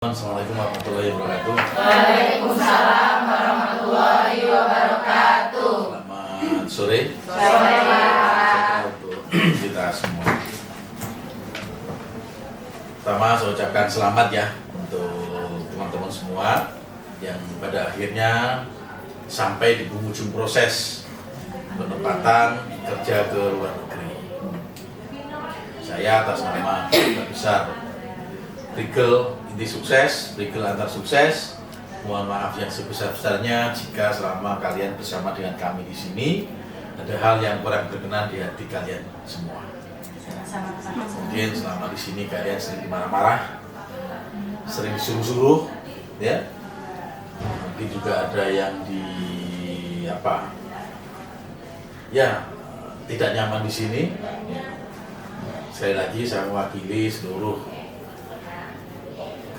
Assalamualaikum warahmatullahi wabarakatuh. Waalaikumsalam warahmatullahi wabarakatuh. Selamat sore. Sore, Pak. Untuk kita semua. Pertama saya ucapkan selamat ya untuk teman-teman semua yang pada akhirnya sampai di penghujung proses penempatan kerja ke luar negeri. Saya atas nama Keluarga Besar Rigel Inti Sukses, Rigel Antar Sukses, mohon maaf yang sebesar-besarnya jika selama kalian bersama dengan kami di sini ada hal yang kurang berkenan di hati kalian semua. Mungkin selama di sini kalian sering marah-marah, sering disuruh-suruh, ya. Mungkin juga ada yang tidak nyaman di sini. Sekali lagi saya mewakili seluruh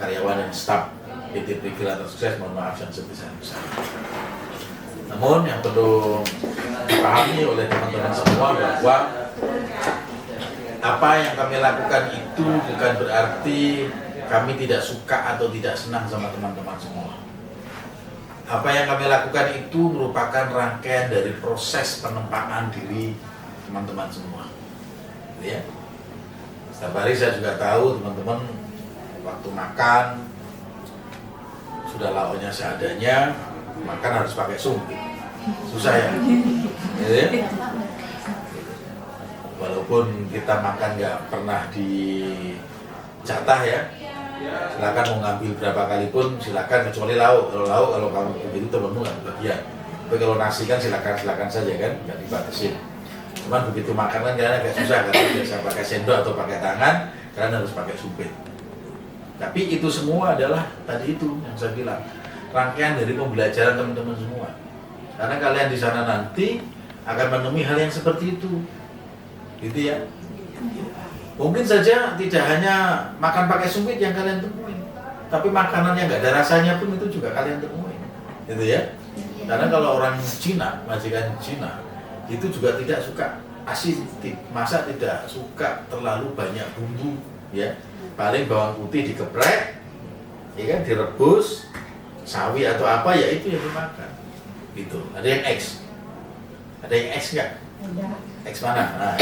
karyawan dan staf PT Rigel Antar Sukses, mohon maaf yang sebesar-besarnya. Namun yang perlu dipahami oleh teman-teman semua bahwa apa yang kami lakukan itu bukan berarti kami tidak suka atau tidak senang sama teman-teman semua. Apa yang kami lakukan itu merupakan rangkaian dari proses penempaan diri teman-teman semua. Ya. Setiap hari saya juga tahu teman-teman waktu makan sudah lauknya seadanya, makan harus pakai sumpit, susah ya, gitu ya? Walaupun kita makan nggak pernah dijatah ya, silakan mau ngambil berapa kali pun silakan, kecuali lauk. Kalau kamu begitu temenmu nggak kebagian. Tapi kalau nasi kan silakan saja kan, nggak dibatasin. Cuman begitu makan kan kalian agak susah, karena biasa pakai sendok atau pakai tangan, kalian harus pakai sumpit. Tapi itu semua adalah tadi itu yang saya bilang, rangkaian dari pembelajaran teman-teman semua. Karena kalian di sana nanti akan menemui hal yang seperti itu, gitu ya. Mungkin saja tidak hanya makan pakai sumpit yang kalian temuin, tapi makanan yang nggak ada rasanya pun itu juga kalian temuin, gitu ya. Karena kalau orang Cina, majikan Cina, itu juga tidak suka asin, masa tidak suka terlalu banyak bumbu, ya. Paling bawang putih dikeprek, ya kan, direbus, sawi atau apa ya itu yang dimakan. Gitu. Ada yang X, ada yang X nggak? X mana? Nah,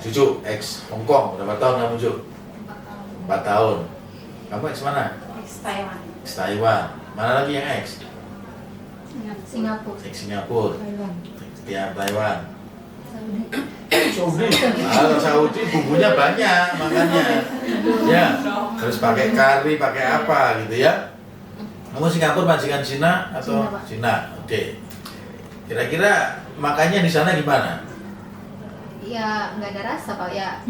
Cucu X Hongkong berapa tahun kamu Cucu? 4 tahun. Kamu X mana? X Taiwan. X Taiwan. Mana lagi yang X? Singapura. X Singapura. Taiwan. Saudi. Kalau Saudi bumbunya banyak makanya. Ya, harus pakai kari, pakai apa gitu ya. Kamu Singapura majikan Cina atau Cina? Oke. Kira-kira makannya di sana gimana? Ya nggak ada rasa Pak ya.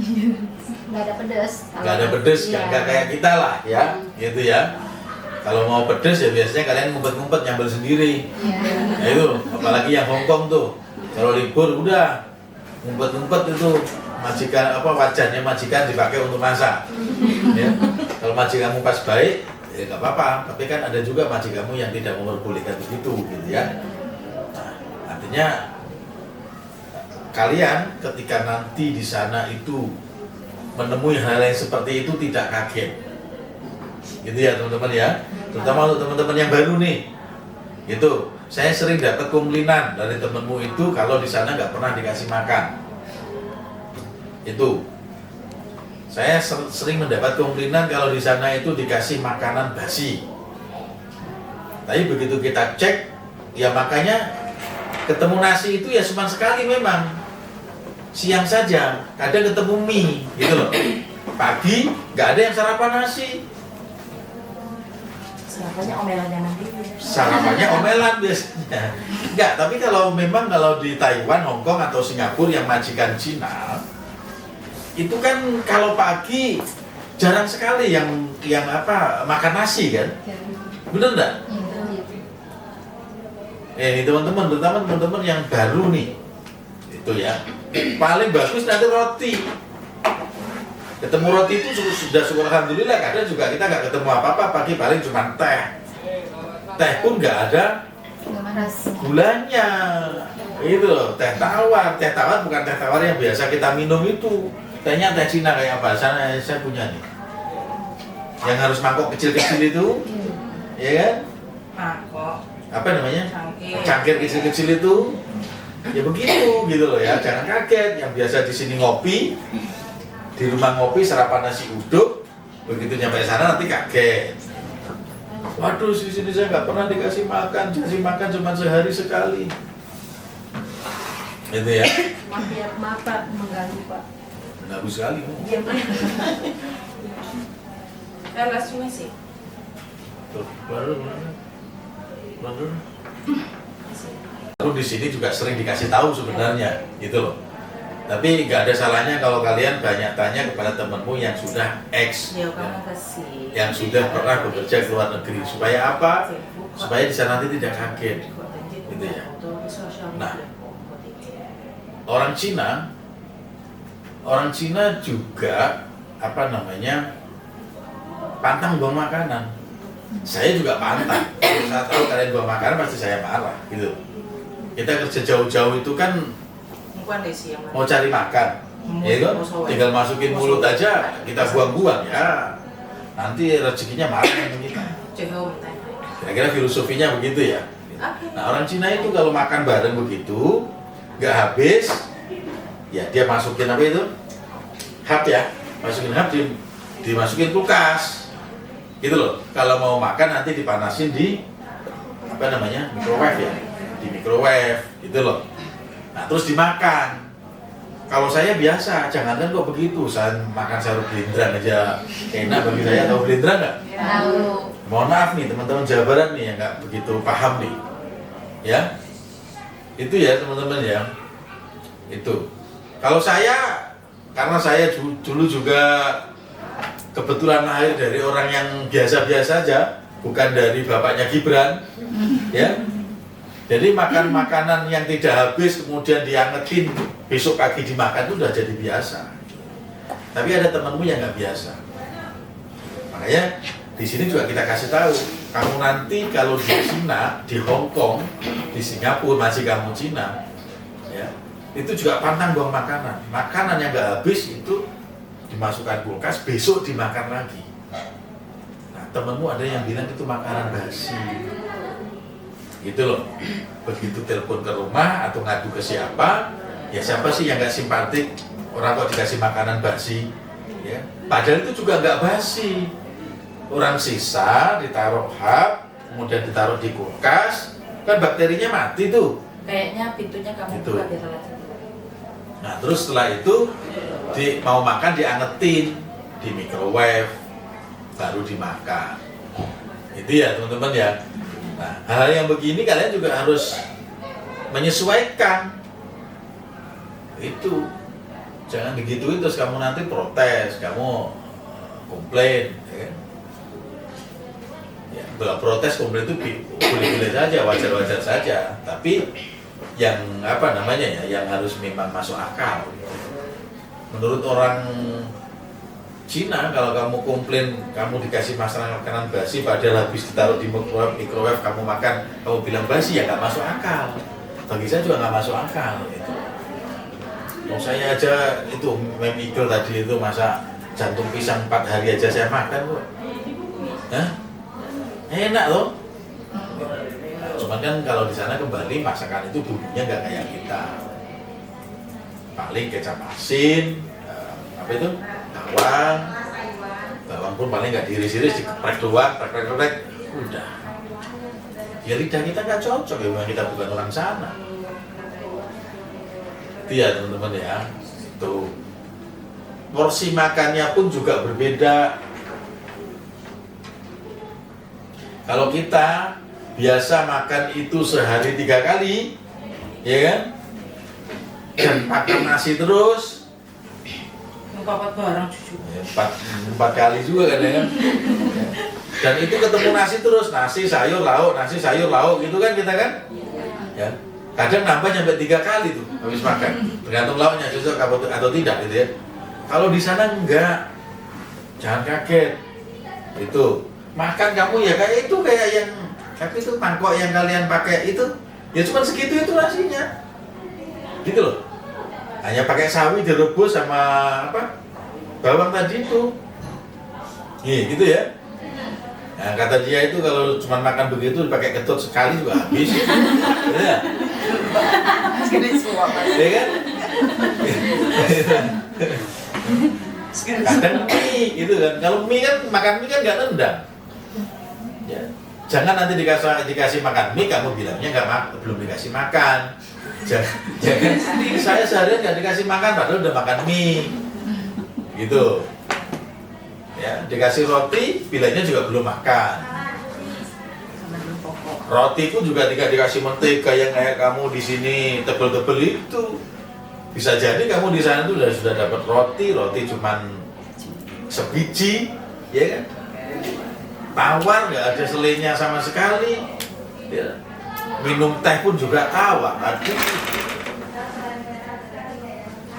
Nggak ada pedas. Nggak ada pedes, Iya. nggak kayak kita lah ya, gitu ya. Kalau mau pedes ya biasanya kalian ngumpet-ngumpet nyambel sendiri. Iya. Nah itu, apalagi yang Hongkong tuh. Kalau libur udah ngumpet-ngumpet itu wajannya majikan dipakai untuk masak. Ya. Kalau majikanmu pas baik, ya nggak apa-apa. Tapi kan ada juga majikanmu yang tidak memperbolehkan begitu, gitu ya. Nah, artinya kalian ketika nanti di sana itu menemui hal yang seperti itu tidak kaget, gitu ya teman-teman ya. Terutama untuk teman-teman yang baru nih, gitu. Saya sering dapat komplainan dari temenmu itu kalau di sana nggak pernah dikasih makan. Itu, saya sering mendapat komplainan kalau di sana itu dikasih makanan basi. Tapi begitu kita cek, ya makanya ketemu nasi itu ya cuma sekali memang. Siang saja, kadang ketemu mie, gitu loh. Pagi nggak ada yang sarapan nasi. Sarapannya omelannya nanti. Sarapannya omelan biasanya. Enggak, tapi kalau di Taiwan, Hongkong atau Singapura yang majikan Cina, itu kan kalau pagi jarang sekali yang makan nasi kan? Bener enggak? Ini teman-teman, terutama teman-teman yang baru nih, itu ya. Paling bagus nanti roti. Ketemu roti itu sudah syukur alhamdulillah. Kadang juga kita nggak ketemu apa-apa, pagi paling cuma teh. Teh pun nggak ada gulanya. Itu loh, teh tawar. Teh tawar bukan teh tawar yang biasa kita minum itu. Tehnya teh Cina kayak apa? Saya punya nih. yang harus mangkok kecil-kecil itu, ya kan? Mangkok, Apa namanya? cangkir. Cangkir kecil-kecil itu, ya begitu gitu loh ya. Jangan kaget. Yang biasa di sini ngopi, di rumah ngopi sarapan nasi uduk, begitu nyampe sana nanti kaget. Waduh, di sini saya nggak pernah dikasih makan cuma sehari sekali. Itu ya, Maaf Pak, mengganggu Pak. mengganggu sekali. Diam aja. Langsung sih. Tuh, baru. Lalu di sini juga sering dikasih tahu sebenarnya, gitu loh. Tapi nggak ada salahnya kalau kalian banyak tanya kepada temanmu yang sudah ex, Ya kamu kasih. yang sudah pernah bekerja ke luar negeri. Supaya apa? Supaya di sana nanti tidak kaget. Gitu ya. Nah, orang Cina juga apa namanya pantang buang makanan. Saya juga pantang. Kalau saya tahu kalian buang makanan pasti saya marah, gitu. Kita kerja jauh-jauh itu kan Bukan desi yang mau cari makan, ya kan? Tinggal masukin mulut aja kita buang-buang ya. Nanti rezekinya marah sama kita. Kira-kira filosofinya begitu ya. Nah, orang Cina itu kalau makan bareng begitu, nggak habis, ya dia masukin apa itu? Hap ya, masukin hap dimasukin kulkas, gitu loh. Kalau mau makan nanti dipanasin di apa namanya microwave ya, di microwave, gitu loh. Nah terus dimakan. Kalau saya biasa, jangankan kok begitu, saya makan sayur blindrang aja enak bagi saya. Tahu blindrang nggak? Tahu. Mohon maaf nih teman-teman Jawa Barat nih yang nggak begitu paham nih, ya. Itu ya teman-teman ya. Itu. Kalau saya, karena saya dulu juga kebetulan lahir dari orang yang biasa-biasa aja, bukan dari bapaknya Gibran, ya. Jadi makan makanan yang tidak habis kemudian diangetin besok pagi dimakan itu udah jadi biasa. Tapi ada temanmu yang nggak biasa. Makanya di sini juga kita kasih tahu, kamu nanti kalau di Cina, di Hong Kong, di Singapura masih kamu Cina, ya itu juga pantang buang makanan. Makanan yang nggak habis itu dimasukkan kulkas, besok dimakan lagi. Nah temanmu ada yang bilang itu makanan basi. Gitu loh. Begitu telepon ke rumah atau ngadu ke siapa, ya siapa sih yang nggak simpatik orang kok dikasih makanan basi, ya padahal itu juga nggak basi, orang sisa ditaruh hap kemudian ditaruh di kulkas kan bakterinya mati tuh. Kayaknya pintunya kamu Gitu. buka biar aja. Nah terus setelah itu mau makan diangetin di microwave baru dimakan. Itu ya teman-teman ya. Nah, hal yang begini kalian juga harus menyesuaikan. Itu. Jangan digituin terus kamu nanti protes, kamu komplain, ya kan? Ya, kalau protes komplain itu boleh-boleh saja, wajar-wajar saja. Tapi yang apa namanya ya, yang harus memang masuk akal. Menurut orang Cina, kalau kamu komplain, kamu dikasih makanan basi, padahal habis ditaruh di microwave, kamu makan, kamu bilang basi, ya nggak masuk akal. Bagi saya juga nggak masuk akal. Gitu. Saya aja itu mem eagle tadi itu masa jantung pisang 4 hari aja saya makan kok. Hah? Enak loh. Cuman kan kalau di sana kembali masakan itu bumbunya nggak kayak kita. Paling kecap asin, apa itu? Bawang pun paling nggak diiris-iris, dikeprek doang, prek, udah. Ya lidah kita nggak cocok ya, memang kita bukan orang sana. Itu ya teman-teman ya. Tuh. Porsi makannya pun juga berbeda. Kalau kita biasa makan itu sehari 3 kali, ya kan? Dan makan nasi terus. Empat barang cucu. Empat kali juga kan ya. Dan itu ketemu nasi terus, nasi sayur lauk gitu kan kita kan ya, kadang nambah sampai 3 kali tuh habis makan, tergantung lauknya cocok atau tidak gitu ya. Kalau di sana enggak, jangan kaget itu makan kamu ya kayak itu, kayak yang tapi itu mangkok yang kalian pakai itu ya cuma segitu itu nasinya gitu loh. Hanya pakai sawi direbus sama apa bawang tadi itu, Gitu ya. Nah, kata dia itu kalau cuma makan begitu pakai ketut sekali juga habis. Ya. Sekali suap. Ya kan? Kadang mie gitu kan. Kalau mie kan makan mie kan nggak nendang. Ya. Jangan nanti dikasih makan mie kamu bilangnya belum dikasih makan. Jangan saya seharian nggak dikasih makan padahal udah makan mie. Gitu. Ya, dikasih roti bilangnya juga belum makan. Roti pun juga tidak dikasih mentega yang kayak kamu di sini tebel-tebel itu. Bisa jadi kamu di sana tuh sudah dapat roti cuman sebiji, ya kan? Tawar, nggak ada selainya sama sekali. Ya. Minum teh pun juga tawar. Aduh.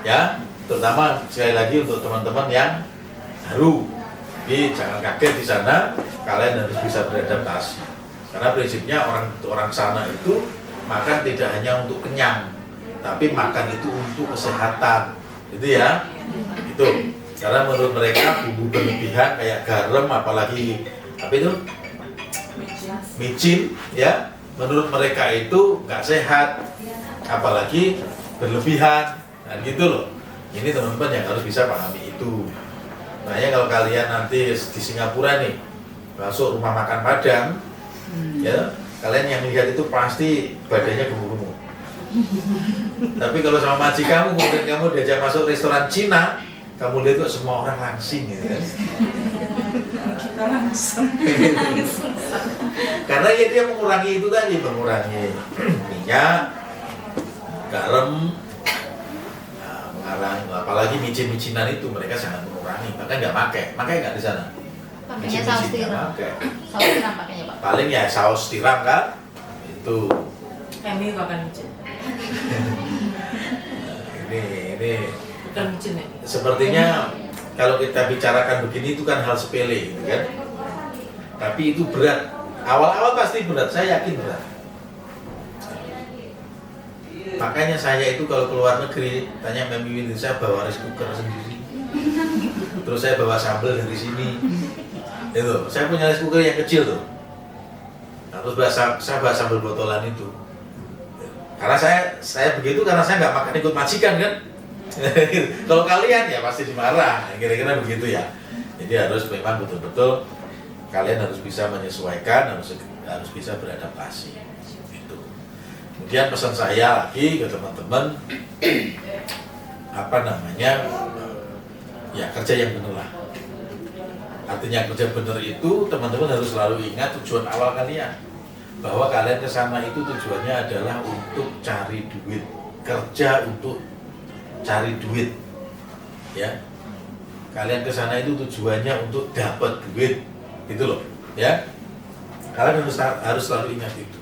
Ya, terutama sekali lagi untuk teman-teman yang baru. Jadi jangan kaget di sana, kalian harus bisa beradaptasi. Karena prinsipnya orang sana itu makan tidak hanya untuk kenyang, tapi makan itu untuk kesehatan. Itu ya. Itu. Karena menurut mereka bumbu berlebihan kayak garam apalagi apa itu? Micin ya. Menurut mereka itu nggak sehat. Apalagi berlebihan. Nah gitu loh. Ini teman-teman yang harus bisa pahami itu. Makanya kalau kalian nanti di Singapura nih masuk rumah makan Padang, ya kalian yang lihat itu pasti badannya gemuk-gemuk. Tapi kalau sama majikanmu kemudian kamu diajak masuk restoran Cina, kamu lihat kok semua orang langsing gitu kan? Kita langsung. Karena ya dia mengurangi itu tadi, mengurangi minyak, garam. Apalagi micin-micinan itu mereka sangat mengurangi, bahkan nggak pakai nggak di sana. Pakainya saus tiram. Saus tiram pakainya Pak. Paling ya saus tiram kan, itu. Kami makan micin. Ini Bukan micin ya? sepertinya kalau kita bicarakan begini itu kan hal sepele, gitu kan? Tapi itu berat. Awal-awal pasti berat, saya yakin berat. Makanya saya itu kalau keluar negeri tanya Mami Windy, saya bawa rice cooker sendiri. Terus saya bawa sambal dari sini. Itu, saya punya rice cooker yang kecil tuh. Nah, terus saya bawa sambal botolan itu. Karena saya begitu karena saya nggak makan ikut majikan kan. Kalau kalian ya pasti dimarah, kira-kira begitu ya. Jadi harus memang betul-betul kalian harus bisa menyesuaikan, harus bisa beradaptasi. Kemudian pesan saya lagi ke teman-teman, ya kerja yang benar lah. Artinya kerja benar itu teman-teman harus selalu ingat tujuan awal kalian, bahwa kalian ke sana itu tujuannya adalah untuk cari duit, kerja untuk cari duit, ya. Kalian ke sana itu tujuannya untuk dapat duit, gitu loh, ya. Kalian harus selalu ingat itu.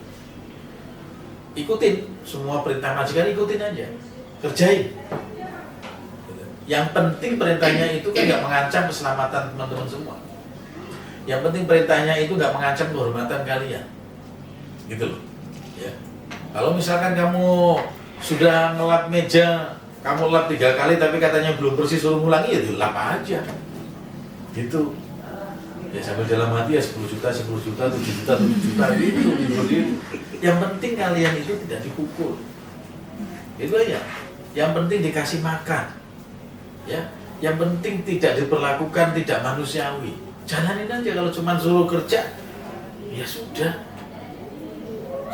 Ikutin semua perintah majikan, ikutin aja, kerjain. Yang penting perintahnya itu kan nggak mengancam keselamatan teman-teman semua. Yang penting perintahnya itu nggak mengancam kehormatan kalian, gitu loh. Ya. Kalau misalkan kamu sudah ngelap meja, kamu lap 3 kali tapi katanya belum bersih, suruh ngulangi ya dilap aja, gitu. Ya sambil dalam hati ya 10 juta, 7 juta gitu. Yang penting kalian itu tidak dipukul. Itu aja. Yang penting dikasih makan. Ya. Yang penting tidak diperlakukan tidak manusiawi. Jalanin aja, kalau cuma suruh kerja ya sudah.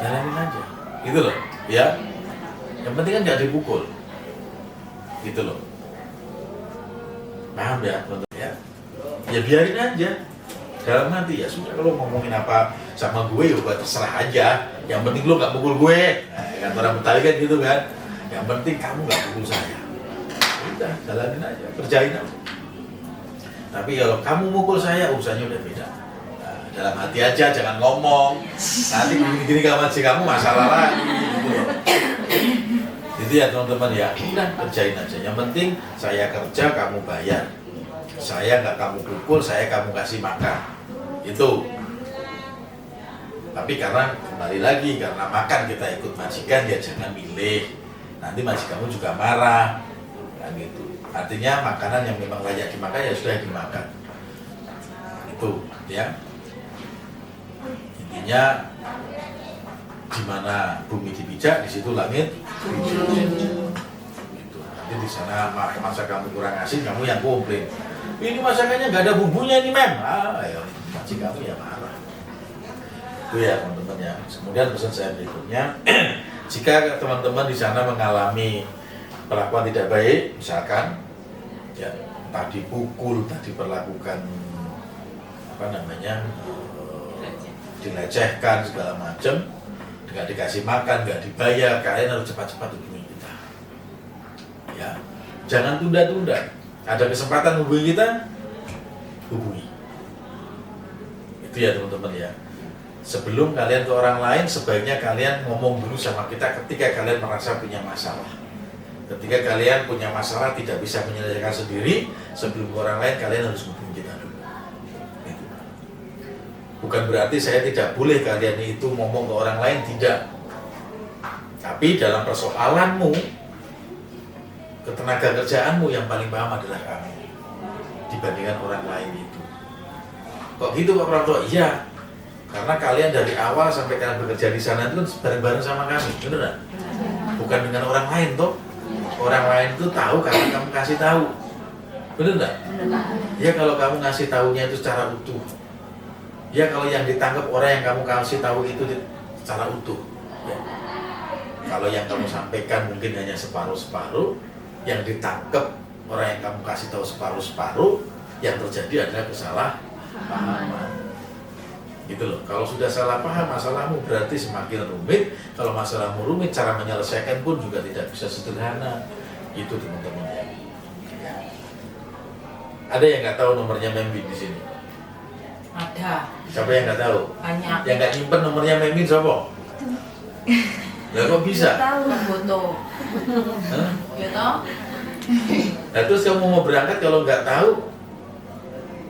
Jalanin aja. Gitu loh, ya. Yang penting kan tidak dipukul. Gitu loh. Paham ya, teman-teman ya? Ya biarin aja. Dalam hati ya sudah, kalau ngomongin apa sama gue ya terserah aja. Yang penting lo nggak pukul gue. Nah, kan orang Betawi kan gitu kan. Yang penting kamu nggak pukul saya. Udah, jalanin aja, kerjain aja. Tapi kalau kamu mukul saya, urusannya udah beda. Nah, dalam hati aja, jangan ngomong. Nanti gini-gini kalau masih kamu masalah lagi. Gitu loh. Jadi ya teman-teman ya, udah kerjain aja. Yang penting saya kerja, kamu bayar. Saya nggak kamu pukul, saya kamu kasih makan. Itu. Tapi karena kembali lagi, karena makan kita ikut majikan, ya jangan milih. Nanti majikanmu juga marah. Kan gitu. Artinya makanan yang memang layak dimakan ya sudah dimakan. Itu ya. Intinya di mana bumi dipijak, di situ langit dijunjung. Gitu. Nanti di sana masa kamu kurang asin, kamu yang komplain. Ini masakannya nggak ada bumbunya nih mem. Ayo, makcik kamu ya marah. Itu ya teman-teman ya. Kemudian pesan saya berikutnya, jika teman-teman di sana mengalami perlakuan tidak baik, misalkan ya entah dipukul, entah diperlakukan dilecehkan segala macam, nggak dikasih makan, nggak dibayar, kalian harus cepat-cepat hubungi kita. Ya, jangan tunda-tunda. Ada kesempatan hubungi kita, hubungi. Itu ya teman-teman ya. Sebelum kalian ke orang lain, sebaiknya kalian ngomong dulu sama kita ketika kalian merasa punya masalah. Ketika kalian punya masalah tidak bisa menyelesaikan sendiri, sebelum ke orang lain kalian harus hubungi kita dulu. Itu. Bukan berarti saya tidak boleh kalian itu ngomong ke orang lain, tidak. Tapi dalam persoalanmu, ketenaga kerjaanmu yang paling paham adalah kamu dibandingkan orang lain itu. Kok gitu Pak Prapto? Iya, karena kalian dari awal sampai kalian bekerja di sana itu kan bareng-bareng sama kami, benar nggak? Bukan dengan orang lain toh. Orang lain itu tahu karena kamu kasih tahu, benar nggak? Ya kalau kamu ngasih tahunya itu secara utuh. Ya kalau yang ditangkap orang yang kamu kasih tahu itu secara utuh. Ya. Kalau yang kamu sampaikan mungkin hanya separuh-separuh, yang ditangkap orang yang kamu kasih tahu separuh-separuh, yang terjadi adalah kesalahpahaman. Gitu loh. Kalau sudah salah paham masalahmu berarti semakin rumit. Kalau masalahmu rumit, cara menyelesaikan pun juga tidak bisa sederhana. Gitu teman-teman ya. Ada yang nggak tahu nomornya Membi di sini? Ada. Siapa yang nggak tahu? Banyak. Yang nggak nyimpen nomornya Membi siapa? Lah kok bisa? Tahu foto. Hah? Ya toh? Nah terus kamu mau berangkat kalau nggak tahu,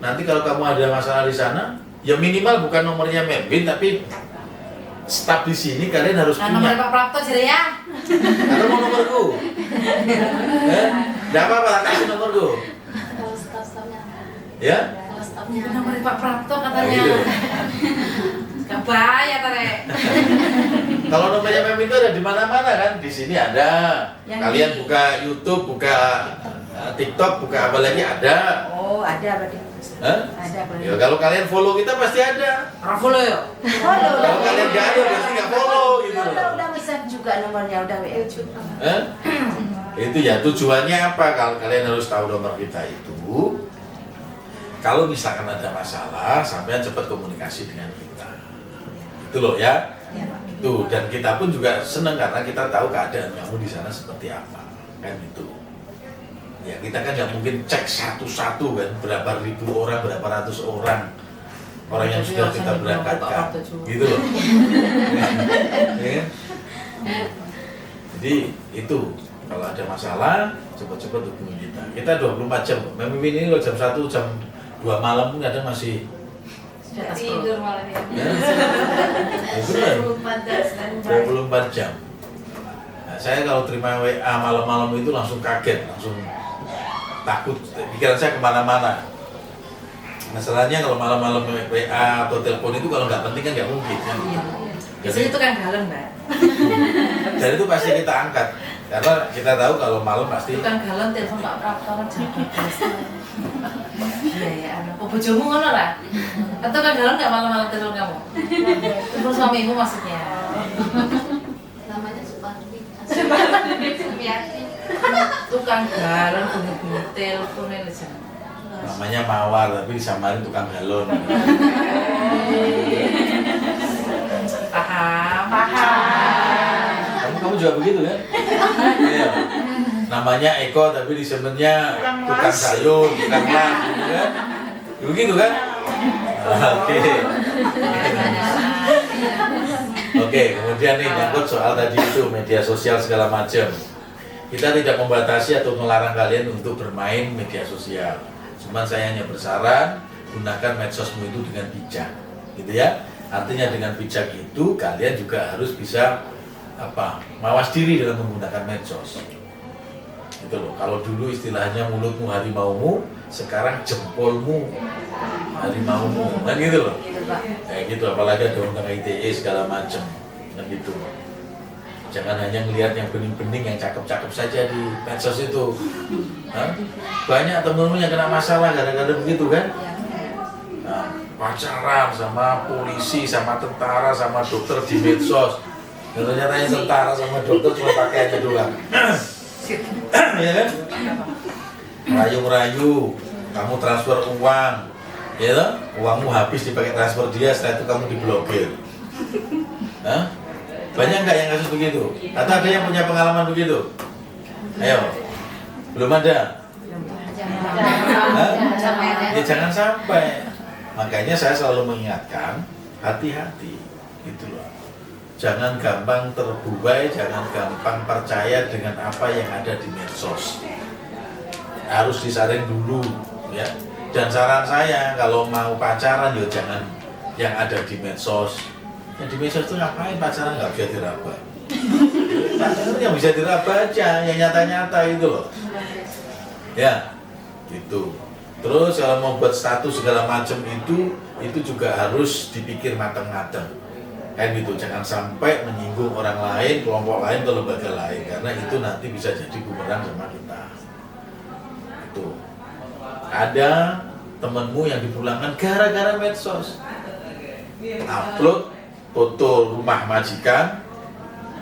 nanti kalau kamu ada masalah di sana, ya minimal bukan nomornya Membin tapi staf di sini kalian harus Nah, nomor punya. Pak Prapto jadi ya. Atau mau nomorku? Nggak apa-apa, kasih nomorku. Kalau staff-staffnya. Ya? Kalau staffnya. Nomor Pak Prapto Nah, katanya. gitu. Gak bayar Tere. Kalau nomornya Membin itu ada di mana-mana kan? Di sini ada. Yang Kalian di- buka YouTube, buka TikTok, buka apa lagi ada. Oh, ada berarti. Hah? Ada berarti. Ya kalau kalian follow kita pasti ada. Orang follow yuk. Kalau kalian nggak ada berarti nggak follow gitu. Udah bisa juga nomornya, udah WA juga. Itu ya tujuannya apa? Kalau kalian harus tahu nomor kita itu, kalau misalkan ada masalah, sampean cepat komunikasi dengan kita. Itu loh ya. Itu dan kita pun juga senang karena kita tahu keadaan kamu di sana seperti apa, kan itu. Ya kita kan nggak mungkin cek satu-satu kan berapa ribu orang, berapa ratus orang yang Jadi sudah harus kita ada berangkatkan, Pak Prapto. gitu loh. Ya. Jadi itu kalau ada masalah cepat-cepat hubungi kita. Kita 24 jam. Memimpin ini kalau jam 1 jam 2 malam pun kadang masih Di atas Tidur malam ya. ya, itu kan 24 jam. Nah, saya kalau terima WA malam-malam itu langsung kaget, langsung takut, pikiran saya kemana-mana. Masalahnya kalau malam-malam WA atau telepon itu kalau nggak penting kan nggak mungkin kan. Iya. Biasanya itu kan galon, Mbak. Dan itu pasti kita angkat karena kita tahu kalau malam pasti. Itu kan galon telepon Pak Prapto kan jangan. Iya ya, oh bojomu ngono lah. Atau kan galon nggak malam-malam telepon kamu? Telepon suamimu maksudnya. Namanya Supardi. Supardi. Tukang galon bunyi-bunyi teleponnya lho jangan. Namanya Mawar tapi disamarin tukang galon. Paham. Kamu juga begitu kan? Iya. Namanya Eko tapi disebutnya tukang sayur, tukang las, gitu kan? Begitu kan? Oke. Oke, kemudian nih nyangkut soal tadi itu media sosial segala macam. Kita tidak membatasi atau melarang kalian untuk bermain media sosial. Cuman saya hanya bersaran gunakan medsosmu itu dengan bijak, gitu ya. Artinya dengan bijak itu kalian juga harus bisa mawas diri dalam menggunakan medsos. Gitu loh. Kalau dulu istilahnya mulutmu harimaumu, sekarang jempolmu harimaumu, kan gitu loh. Gitu Pak. Kayak gitu, apalagi ada undang ITE segala macam, kan gitu. Jangan hanya ngelihat yang bening-bening, yang cakep-cakep saja di medsos itu. Hah? Banyak temenmu yang kena masalah gara-gara begitu kan? Nah, pacaran sama polisi, sama tentara, sama dokter di medsos. Dan ternyata yang tentara sama dokter cuma pakaiannya doang. Ya kan? Merayu-merayu, kamu transfer uang, ya toh? Uangmu habis dipakai transfer dia, setelah itu kamu diblokir. Hah? Banyak nggak yang kasus begitu? Atau ada yang punya pengalaman begitu? Ayo, belum ada? Hah? Ya jangan sampai. Makanya saya selalu mengingatkan, hati-hati, gitu loh. Jangan gampang terbuai, jangan gampang percaya dengan apa yang ada di medsos. Harus disaring dulu, ya. Dan saran saya, kalau mau pacaran, ya jangan yang ada di medsos. Yang di medsos itu ngapain pacaran nggak bisa diraba? Pacaran yang bisa diraba aja, yang nyata-nyata itu loh. Ya, gitu. Terus kalau mau buat status segala macam itu juga harus dipikir matang-matang. Kan gitu, jangan sampai menyinggung orang lain, kelompok lain, atau lembaga lain, karena itu nanti bisa jadi bumerang sama kita. Itu. Ada temenmu yang dipulangkan gara-gara medsos. Upload foto rumah majikan,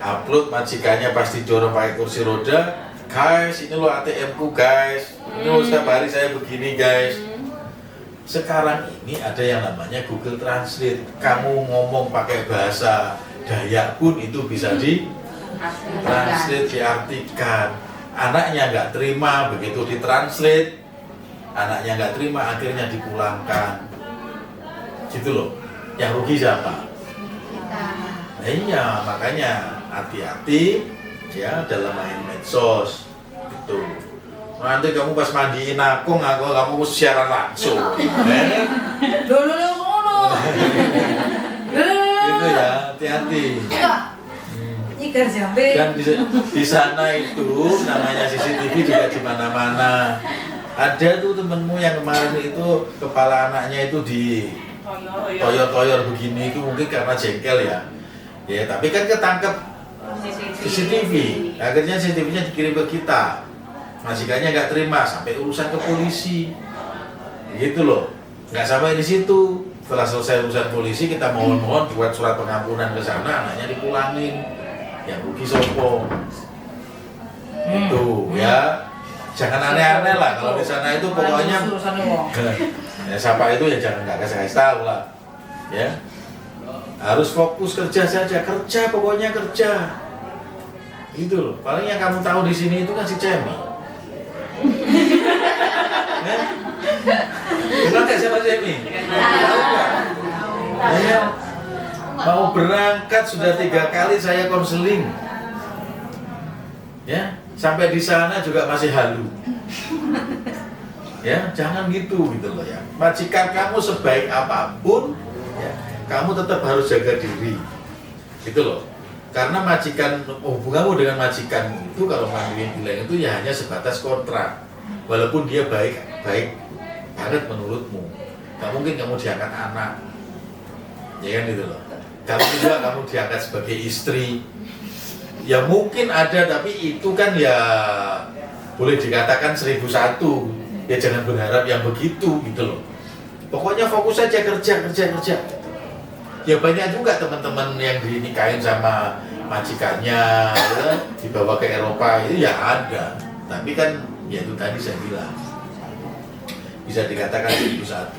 upload majikannya pasti dorong pakai kursi roda. Guys, ini lo ATM ku guys, ini lo setiap hari saya begini guys. Sekarang ini ada yang namanya Google Translate. Kamu ngomong pakai bahasa Dayak pun itu bisa di translate, diartikan. Anaknya nggak terima, begitu ditranslate, anaknya nggak terima, akhirnya dipulangkan. Gitu loh. Yang rugi siapa? Nah, iya, makanya hati-hati ya dalam main medsos gitu. Nanti kamu pas mandiin aku kamu siaran langsung. Dulu ngono. Itu ya, hati-hati. Nyigar jambe. Dan di sana itu namanya CCTV juga di mana-mana. Ada tuh temenmu yang kemarin itu kepala anaknya itu di toyor-toyor begini, itu mungkin karena jengkel ya. Ya, tapi kan ketangkep CCTV. Akhirnya CCTV-nya dikirim ke kita. Majikannya nggak terima, sampai urusan ke polisi. Gitu loh. Nggak sampai di situ. Setelah selesai urusan polisi, kita mohon-mohon buat surat pengampunan ke sana, anaknya dipulangin. Yang rugi sopo. Itu ya. Jangan aneh-aneh lah, kalau di sana itu pokoknya ya, siapa itu ya jangan nggak kasih tahu lah, ya harus fokus kerja saja, kerja pokoknya kerja, gitu loh. Paling yang kamu tahu di sini itu kan si Cemi, ya? Kenal nggak siapa Cemi? Tahu nggak? Ya, mau berangkat sudah 3 kali saya konseling, ya. Sampai di sana juga masih halu. Ya, jangan gitu loh ya. Majikan kamu sebaik apapun, ya, kamu tetap harus jaga diri. Gitu loh. Karena majikan, hubunganmu dengan majikan itu kalau mandiin bilang itu ya hanya sebatas kontrak. Walaupun dia baik banget menurutmu. Gak mungkin kamu diangkat anak. Ya kan gitu loh. Kalau juga kamu diangkat sebagai istri. Ya mungkin ada, tapi itu kan ya boleh dikatakan 1001. Ya jangan berharap yang begitu gitu loh. Pokoknya fokus aja kerja. Ya banyak juga teman-teman yang dinikahin sama majikannya, ya, dibawa ke Eropa itu ya ada. Tapi kan ya itu tadi saya bilang bisa dikatakan 1001.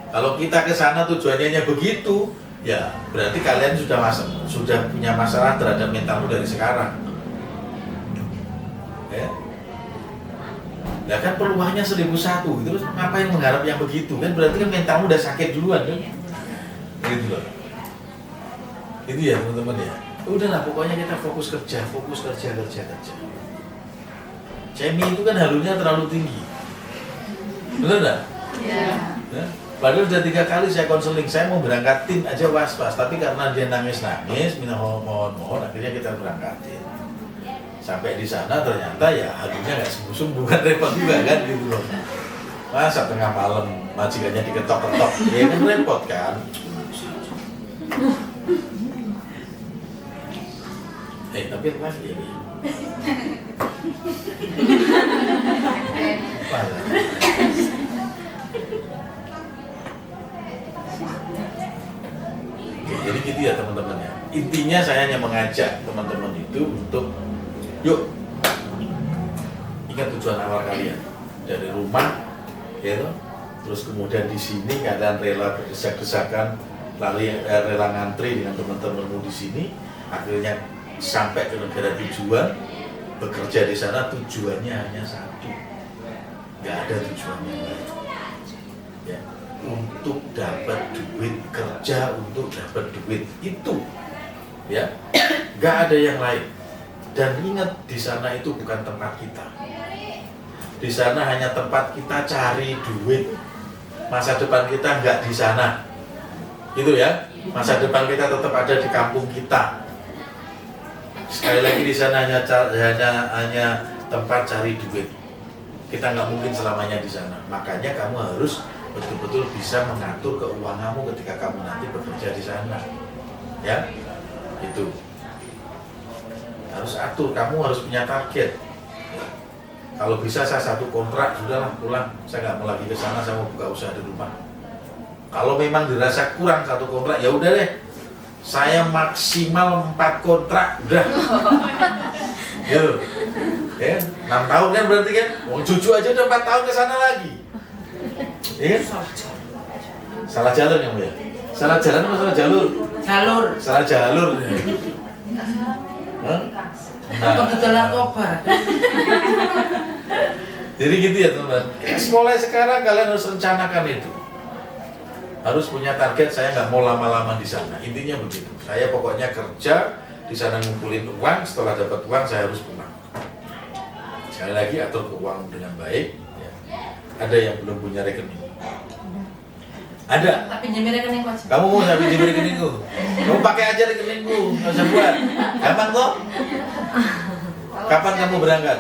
Kalau kita ke sana tujuannya begitu, ya berarti kalian sudah punya masalah terhadap mentalmu dari sekarang. Ya. Ya kan peluangnya 1001 gitu, terus ngapain mengharap yang begitu kan, berarti kan mentalmu udah sakit duluan kan. Gitu loh. Itu ya teman-teman ya. Udahlah pokoknya kita fokus kerja. Cemi itu kan halunya terlalu tinggi. Bener enggak? Iya. Ya. Padahal sudah 3 kali saya konseling, saya mau berangkatin aja was-was, tapi karena dia nangis-nangis, minta mohon, akhirnya kita berangkatin. Sampai di sana ternyata ya halunya nggak sembuh-sembuh, kan repot juga kan gitu loh. Masa tengah malam majikannya diketok-ketok, ya kan repot kan. Tapi apa lagi ini? Oke, jadi gitu ya teman-teman ya. Intinya saya hanya mengajak teman-teman itu untuk yuk ingat tujuan awal kalian dari rumah, ya toh? Terus kemudian di sini keadaan rela berdesak-desakan, rela ngantri dengan teman-temanmu di sini, akhirnya sampai ke negara tujuan, bekerja di sana tujuannya hanya satu, nggak ada tujuan yang lain. Ya, untuk dapat duit, kerja untuk dapat duit itu, ya, nggak ada yang lain. Dan ingat di sana itu bukan tempat kita. Di sana hanya tempat kita cari duit. Masa depan kita nggak di sana, gitu ya. Masa depan kita tetap ada di kampung kita. Sekali lagi di sana hanya tempat cari duit. Kita nggak mungkin selamanya di sana. Makanya kamu harus betul-betul bisa mengatur keuanganmu ketika kamu nanti bekerja di sana, ya. Itu harus atur. Kamu harus punya target. Kalau bisa saya 1 kontrak, sudahlah pulang. Saya nggak mau lagi ke sana, saya mau buka usaha di rumah. Kalau memang dirasa kurang 1 kontrak, ya udah deh. Saya maksimal 4 kontrak, udah. Yo, ya, 6 tahun kan berarti kan? Wong cucu aja udah 4 tahun ke sana lagi. Ya, salah jalur ya, Bu ya? Salah jalan atau salah jalur? Jalur. Salah jalur. Hah? Atau betul narkoba. Jadi gitu ya teman-teman. Mulai sekarang kalian harus rencanakan itu. Harus punya target. Saya nggak mau lama-lama di sana. Intinya begitu. Saya pokoknya kerja di sana ngumpulin uang. Setelah dapat uang saya harus pulang. Sekali lagi atur keuangan dengan baik. Ya. Ada yang belum punya rekening? Ada. Tapi pinjemin rekening Pak. Kamu mau saya pinjam rekeningku? Kamu pakai aja rekeningku, nggak usah buat. Gampang kok. Kapan kamu berangkat?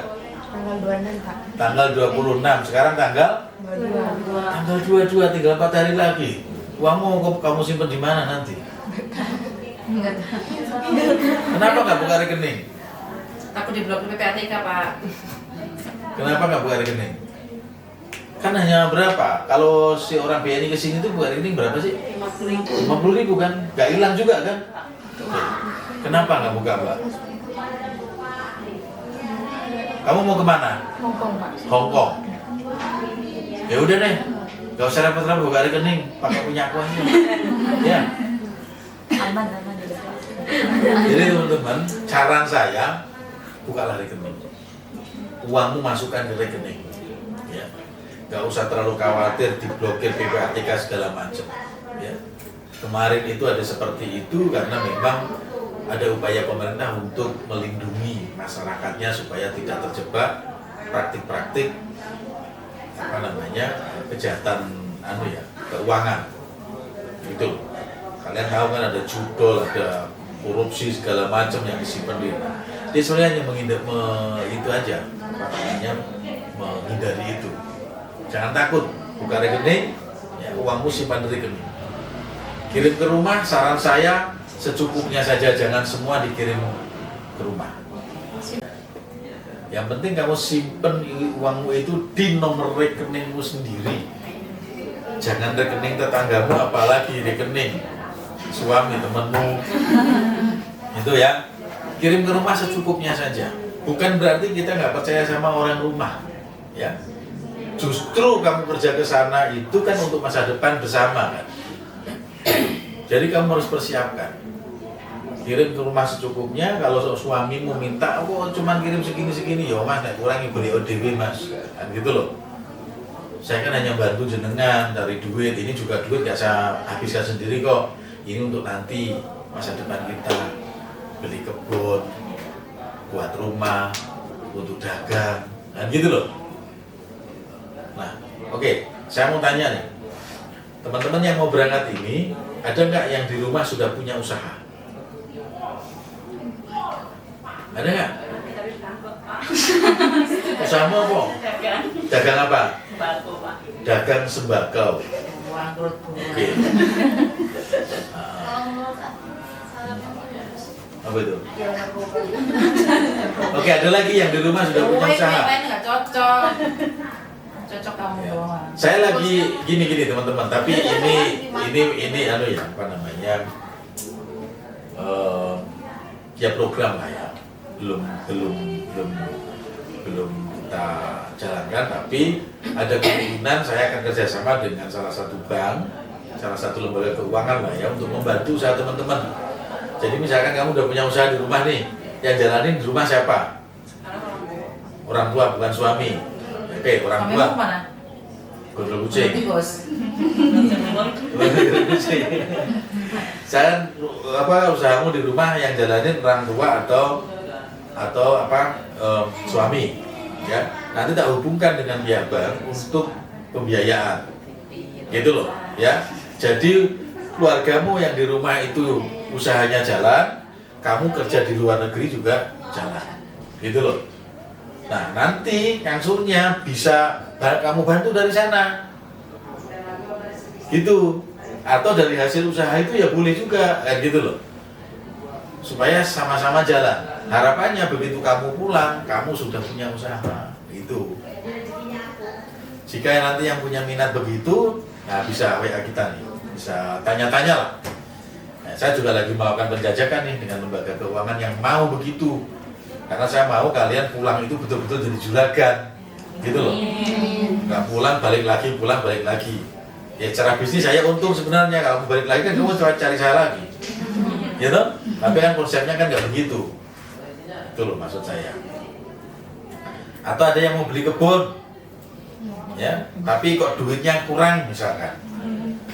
Tanggal 26 Pak. Tanggal 26. Sekarang tanggal? 22. Tanggal 22, tinggal 4 hari lagi. Uangmu kamu simpen di mana nanti? Enggak tahu. Kenapa nggak buka rekening? Aku diblokir PPATK Pak. Kenapa nggak buka rekening? Kan hanya berapa? Kalau si orang BNI kesini tuh buka rekening berapa sih? 50.000 kan? Nggak hilang juga kan? Kenapa nggak buka, Mbak? Kamu mau kemana? Hongkong Pak. Hongkong. Ya udah deh, nggak usah repot-repot buka rekening, pakai punya aku aja. Ya. Aman. Jadi teman-teman, saran saya bukalah rekening. Uangmu masukkan ke rekening. Ya. Nggak usah terlalu khawatir diblokir PPATK segala macam. Ya. Kemarin itu ada seperti itu karena memang ada upaya pemerintah untuk melindungi masyarakatnya supaya tidak terjebak praktik-praktik kejahatan keuangan. Gitu. Kalian tahu kan ada judol, ada korupsi segala macam yang disimpan di. Dia sebenarnya hanya itu aja, menghindari itu. Jangan takut, buka rekening, ya, uangmu simpan di rekening. Kirim ke rumah, saran saya secukupnya saja, jangan semua dikirim ke rumah. Yang penting kamu simpen uangmu itu di nomor rekeningmu sendiri. Jangan rekening tetanggamu, apalagi rekening suami temanmu. Itu ya. Kirim ke rumah secukupnya saja. Bukan berarti kita nggak percaya sama orang rumah. Ya. Justru kamu kerja ke sana itu kan untuk masa depan bersama kan. Jadi kamu harus persiapkan. Kirim ke rumah secukupnya. Kalau suamimu minta, aku cuma kirim segini-segini, ya mas, nek kurangi beri ODW mas, kan gitu loh. Saya kan hanya bantu jenengan dari duit, ini juga duit gak saya habiskan sendiri kok. Ini untuk nanti masa depan kita, beli kebun, buat rumah, untuk dagang, kan gitu loh. Nah, oke, saya mau tanya nih, teman-teman yang mau berangkat ini, ada nggak yang di rumah sudah punya usaha? Ada nggak? Usahamu apa? Dagang apa? dagang sembako. Bangkrut Oke. Apa itu? Oke, ada lagi yang di rumah sudah punya usaha. Lain nggak cocok. Cocok kamu Ya. doang. Saya lagi gini teman-teman, tapi ini anu ya, apa namanya? Ya program lah ya. Belum kita jalankan, tapi ada kemungkinan saya akan kerjasama dengan salah satu bank, salah satu lembaga keuangan lah ya, untuk membantu usaha teman-teman. Jadi misalkan kamu udah punya usaha di rumah nih, yang jalanin di rumah siapa? Orang tua, bukan suami. Oke, orang tua. Kamu mana? Gondol kucing. Berarti bos. Saya apa usahamu di rumah yang jalanin orang tua atau suami, ya. Nanti tak hubungkan dengan pihak bank untuk pembiayaan, gitu loh, ya. Jadi keluargamu yang di rumah itu usahanya jalan, kamu kerja di luar negeri juga jalan, gitu loh. Nah nanti ngangsurnya bisa kamu bantu dari sana, gitu. Atau dari hasil usaha itu ya boleh juga, kan gitu loh. Supaya sama-sama jalan. Harapannya begitu kamu pulang, kamu sudah punya usaha, gitu. Jika nanti yang punya minat begitu, nah bisa WA kita nih, bisa tanya-tanya lah. Nah, saya juga lagi melakukan penjajakan nih dengan lembaga keuangan yang mau begitu. Karena saya mau kalian pulang itu betul-betul jadi juragan, gitu loh. Nggak pulang balik lagi, pulang balik lagi. Ya cara bisnis saya untung sebenarnya, kalau balik lagi kan kamu coba cari saya lagi, gitu. Tapi kan konsepnya kan nggak begitu, itu loh maksud saya. Atau ada yang mau beli kebun, ya, tapi kok duitnya kurang misalkan.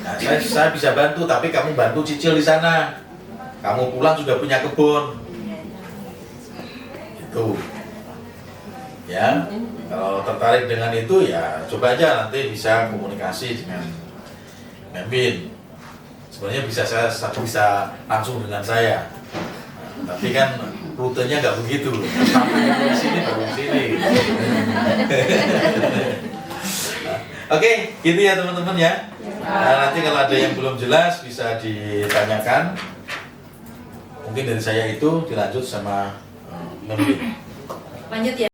Nah, saya bisa bantu, tapi kamu bantu cicil di sana. Kamu pulang sudah punya kebun, itu. Ya, kalau tertarik dengan itu ya coba aja nanti bisa komunikasi dengan Memin. Sebenarnya bisa bisa langsung dengan saya. Nah, tapi kan rutenya nggak begitu. Sampai dari sini baru di sini. Oke, gitu ya teman-teman ya. Nah, nanti kalau ada yang belum jelas bisa ditanyakan. Mungkin dari saya itu dilanjut sama Memin. Lanjut ya.